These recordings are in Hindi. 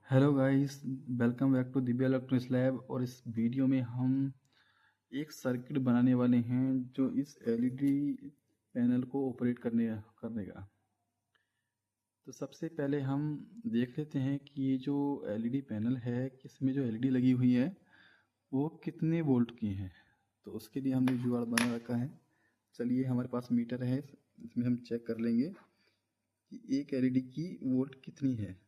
Hello guys, welcome back to Divya electronics lab. और इस वीडियो में हम एक सर्किट बनाने वाले हैं जो इस एलईडी पैनल को ऑपरेट करने का। तो सबसे पहले हम देख लेते हैं कि ये जो एलईडी पैनल है, इसमें जो एलईडी लगी हुई है वो कितने वोल्ट की है। तो उसके लिए हमने जुगाड़ बना रखा है। चलिए, हमारे पास मीटर है, इसमें हम चेक कर लेंगे कि एक एलईडी की वोल्ट कितनी है।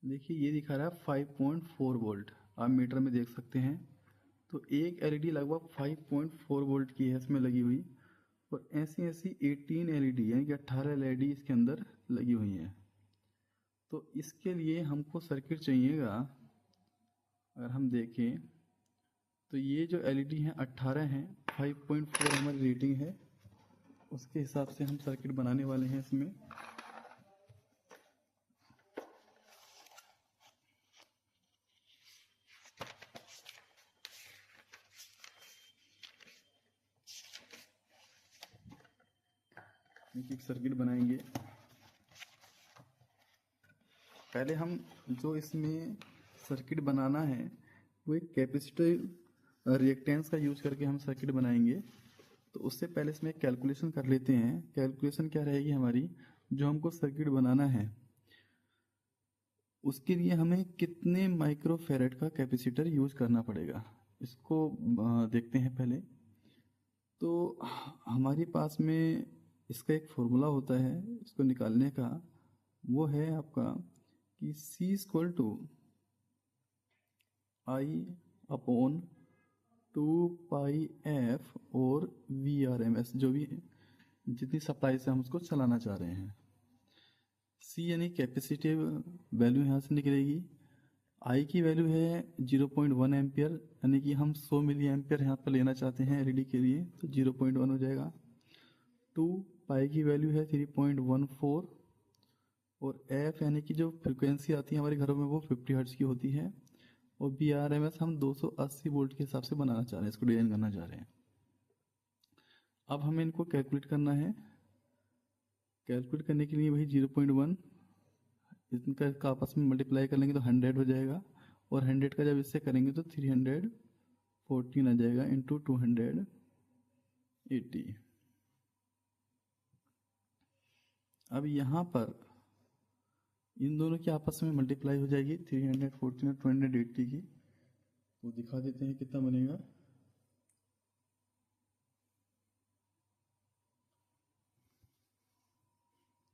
देखिए, ये दिखा रहा है 5.4 वोल्ट। आप मीटर में देख सकते हैं। तो एक एलईडी लगभग 5.4 वोल्ट की है इसमें लगी हुई। और ऐसी ऐसी 18 एलईडी यानी कि 18 एलईडी इसके अंदर लगी हुई हैं। तो इसके लिए हमको सर्किट चाहिएगा। अगर हम देखें तो ये जो एलईडी हैं 18 हैं, 5.4 हमारी रेटिंग है। उसके हिसाब से हम सर्किट बनाने वाले हैं इसमें। एक सर्किट बनाएंगे। पहले हम जो इसमें सर्किट बनाना है वो एक कैपेसिटर रिएक्टेंस का यूज़ करके हम सर्किट बनाएंगे। तो उससे पहले इसमें कैलकुलेशन कर लेते हैं। कैलकुलेशन क्या रहेगी हमारी, जो हमको सर्किट बनाना है उसके लिए हमें कितने माइक्रोफेरेड का कैपेसिटर यूज़ करना पड़ेगा, इसको देखते हैं पहले। तो हमारे पास में इसका एक फॉर्मूला होता है इसको निकालने का। वो है आपका कि C equal to I upon 2 pi F और VRMS, जो भी जितनी सप्लाई से हम उसको चलाना चाह रहे हैं। C यानी कैपेसिटिव वैल्यू यहाँ से निकलेगी। आई की वैल्यू है 0.1 एम्पियर, यानी कि हम 100 मिली एम्पियर यहाँ पर लेना चाहते हैं एलईडी के लिए, तो 0.1 हो जाएगा। 2 पाई की वैल्यू है 3.14। और एफ यानी कि जो फ्रिक्वेंसी आती है हमारे घरों में वो 50 हर्ट्ज की होती है। और VRMS हम 280 वोल्ट के हिसाब से बनाना चाह रहे हैं, इसको डिजाइन करना चाह रहे हैं। अब हमें इनको कैलकुलेट करना है। कैलकुलेट करने के लिए वही 0.1 इनका आपस में मल्टीप्लाई कर लेंगे तो 100 हो जाएगा। और 100 का जब इससे करेंगे तो 314 आ जाएगा इंटू 280। अब यहाँ पर इन दोनों की आपस में मल्टीप्लाई हो जाएगी 314 और 280 की। तो दिखा देते हैं कितना बनेगा।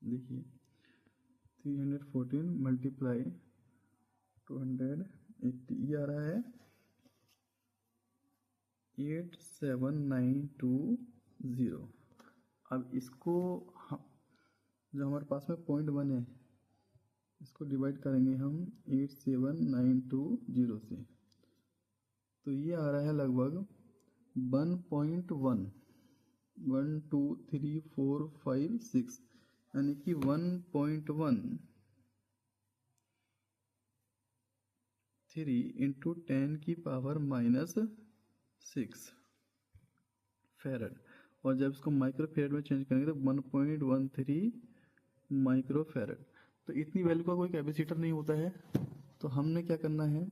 देखिए, 314 मल्टीप्लाई 280, ये आ रहा है 87,920। अब इसको जो हमारे पास में 0.1 है इसको डिवाइड करेंगे हम 87,920 से। तो ये आ रहा है लगभग 1.1, 1 2 3 4 5 6, यानी कि 1.13 इंटू 10 की पावर -6 फेरड। और जब इसको माइक्रो फेरड में चेंज करेंगे तो 1.13 माइक्रो फेरड। तो इतनी वैल्यू का कोई कैपेसिटर नहीं होता है। तो हमने क्या करना है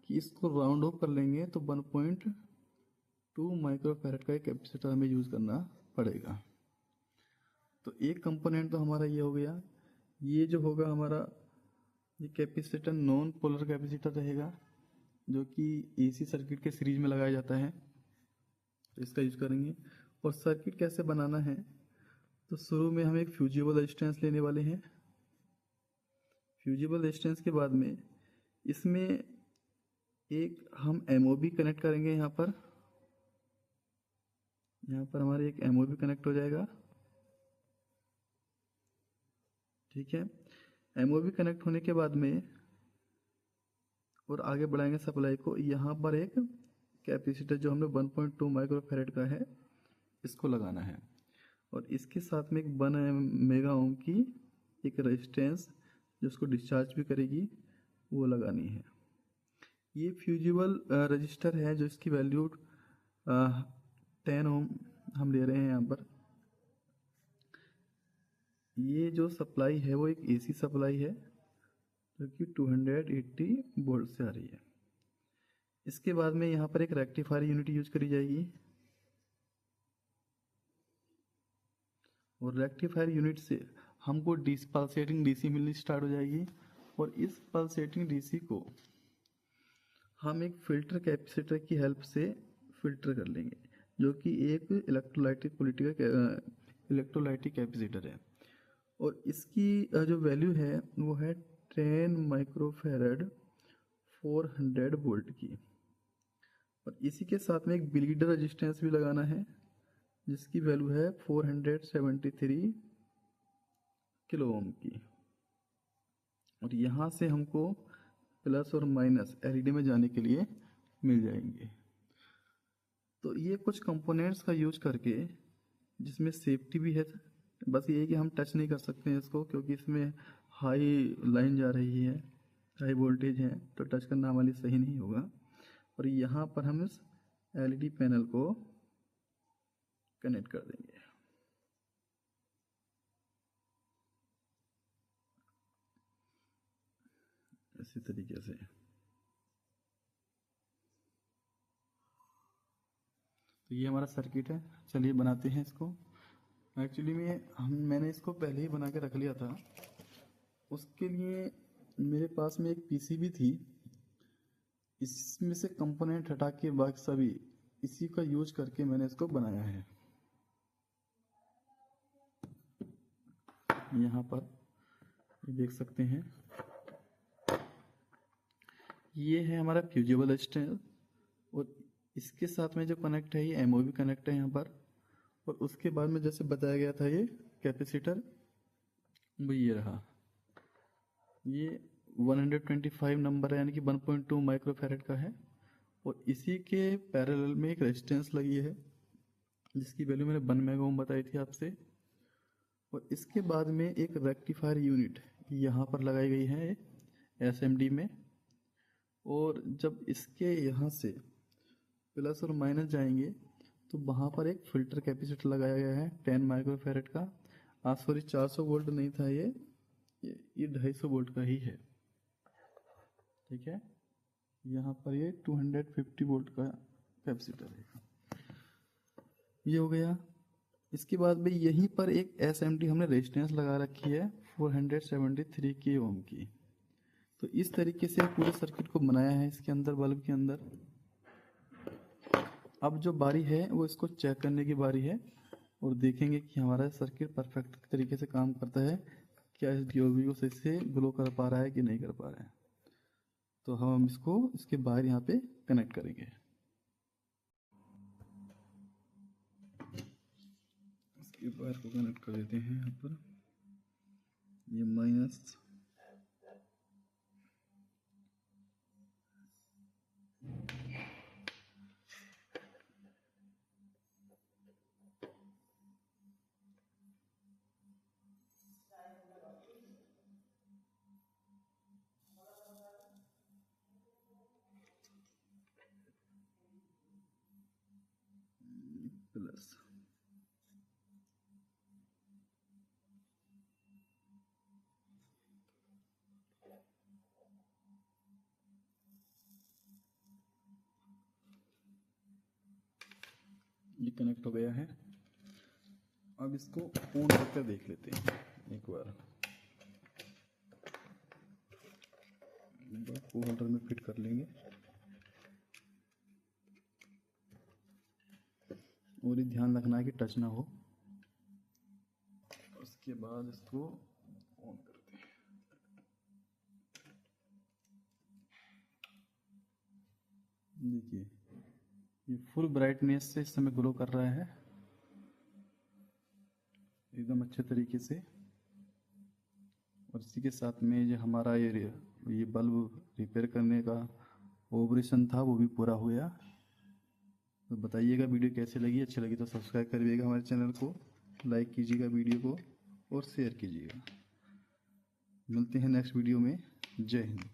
कि इसको राउंड ऑफ कर लेंगे तो 1.2 माइक्रो फेरड का एक कैपेसिटर हमें यूज़ करना पड़ेगा। तो एक कंपोनेंट तो हमारा ये हो गया। ये जो होगा हमारा, ये कैपेसिटर नॉन पोलर कैपेसिटर रहेगा जो कि AC सर्किट के सीरीज में लगाया जाता है। तो इसका यूज करेंगे। और सर्किट कैसे बनाना है, तो शुरू में हम एक फ्यूजिबल रेजिस्टेंस लेने वाले हैं। फ्यूजिबल रेजिस्टेंस के बाद में इसमें एक हम MOB कनेक्ट करेंगे। यहाँ पर हमारे एक MOB कनेक्ट हो जाएगा। ठीक है, MOB कनेक्ट होने के बाद में और आगे बढ़ाएंगे सप्लाई को। यहाँ पर एक कैपेसिटर जो हमने 1.2 माइक्रो फेरेड का है इसको लगाना है। और इसके साथ में एक 1 मेगा ओम की एक रेजिस्टेंस जो उसको डिस्चार्ज भी करेगी वो लगानी है। ये फ्यूजिबल रजिस्टर है जो इसकी वैल्यू 10 ओम हम ले रहे हैं यहाँ पर, ये जो सप्लाई है वो एक एसी सप्लाई है जो कि 280 वोल्ट से आ रही है। इसके बाद में यहाँ पर एक रेक्टिफायर यूनिट यूज करी जाएगी और रेक्टिफायर यूनिट से हमको पल्सेटिंग डीसी मिलनी स्टार्ट हो जाएगी और इस पल्सेटिंग डीसी को हम एक फिल्टर कैपेसिटर की हेल्प से फिल्टर कर लेंगे, जो कि एक इलेक्ट्रोलाइटिक कैपेसिटर है और इसकी जो वैल्यू है वो है 10 माइक्रोफैरड 400 वोल्ट की। और इसी के साथ में एक ब्लीडर रेजिस्टेंस भी लगाना है जिसकी वैल्यू है 473 किलो ओम की। और यहाँ से हमको प्लस और माइनस एलईडी में जाने के लिए मिल जाएंगे। तो ये कुछ कंपोनेंट्स का यूज करके, जिसमें सेफ्टी भी है, बस ये है कि हम टच नहीं कर सकते हैं इसको क्योंकि इसमें हाई लाइन जा रही है, हाई वोल्टेज है, तो टच करना हमारे लिए सही नहीं होगा। और यहाँ पर हम इस एलईडी पैनल को कनेक्ट कर देंगे। इसी तरीके से तो ये हमारा सर्किट है। चलिए बनाते हैं इसको। एक्चुअली मैंने इसको पहले ही बना के रख लिया था। उसके लिए मेरे पास में एक पीसीबी थी, इसमें से कंपोनेंट हटा के बाकी सभी इसी का यूज करके मैंने इसको बनाया है। यहाँ पर देख सकते हैं, ये है हमारा फ्यूजिबल रेजिस्टेंस और इसके साथ में जो कनेक्ट है ये एमओवी कनेक्ट है यहाँ पर। और उसके बाद में जैसे बताया गया था ये कैपेसिटर वो ये रहा, ये 125 नंबर है यानी कि 1.2 माइक्रोफैरड का है। और इसी के पैरेलल में एक रेजिस्टेंस लगी है जिसकी वैल्यू मैंने 1 मेगा ओम बताई थी आपसे। और इसके बाद में एक रेक्टिफायर यूनिट यहाँ पर लगाई गई है एसएमडी में। और जब इसके यहाँ से प्लस और माइनस जाएंगे तो वहाँ पर एक फिल्टर कैपेसिटर लगाया गया है 10 माइक्रोफैरड का। सॉरी 400 वोल्ट नहीं था, ये 250 वोल्ट का ही है। ठीक है, यहाँ पर ये 250 वोल्ट का कैपेसिटर है। ये हो गया। इसके बाद में यहीं पर एक एसएमडी हमने रेजिस्टेंस लगा रखी है 473 के ओम की। तो इस तरीके से पूरे सर्किट को बनाया है इसके अंदर, बल्ब के अंदर। अब जो बारी है वो इसको चेक करने की बारी है और देखेंगे कि हमारा सर्किट परफेक्ट तरीके से काम करता है, क्या इस डीओवी को सही से ग्लो कर पा रहा है कि नहीं कर पा रहा है। तो हम इसको इसके बाहर यहाँ पे कनेक्ट करेंगे। इसके बाहर को कनेक्ट कर देते हैं यहाँ पर। ये माइनस प्लस। ये कनेक्ट हो गया है। अब इसको ऑन करके देख लेते हैं एक बार। होल्डर में फिट कर लेंगे और ये ध्यान रखना है कि टच ना हो। उसके बाद इसको ऑन करते हैं। देखिए ये फुल ब्राइटनेस से इस समय ग्लो कर रहा है एकदम अच्छे तरीके से। और इसी के साथ में जो हमारा ये बल्ब रिपेयर करने का ऑपरेशन था वो भी पूरा हुआ। तो बताइएगा वीडियो कैसे लगी। अच्छी लगी तो सब्सक्राइब करिएगा हमारे चैनल को, लाइक कीजिएगा वीडियो को और शेयर कीजिएगा। मिलते हैं नेक्स्ट वीडियो में। जय हिंद।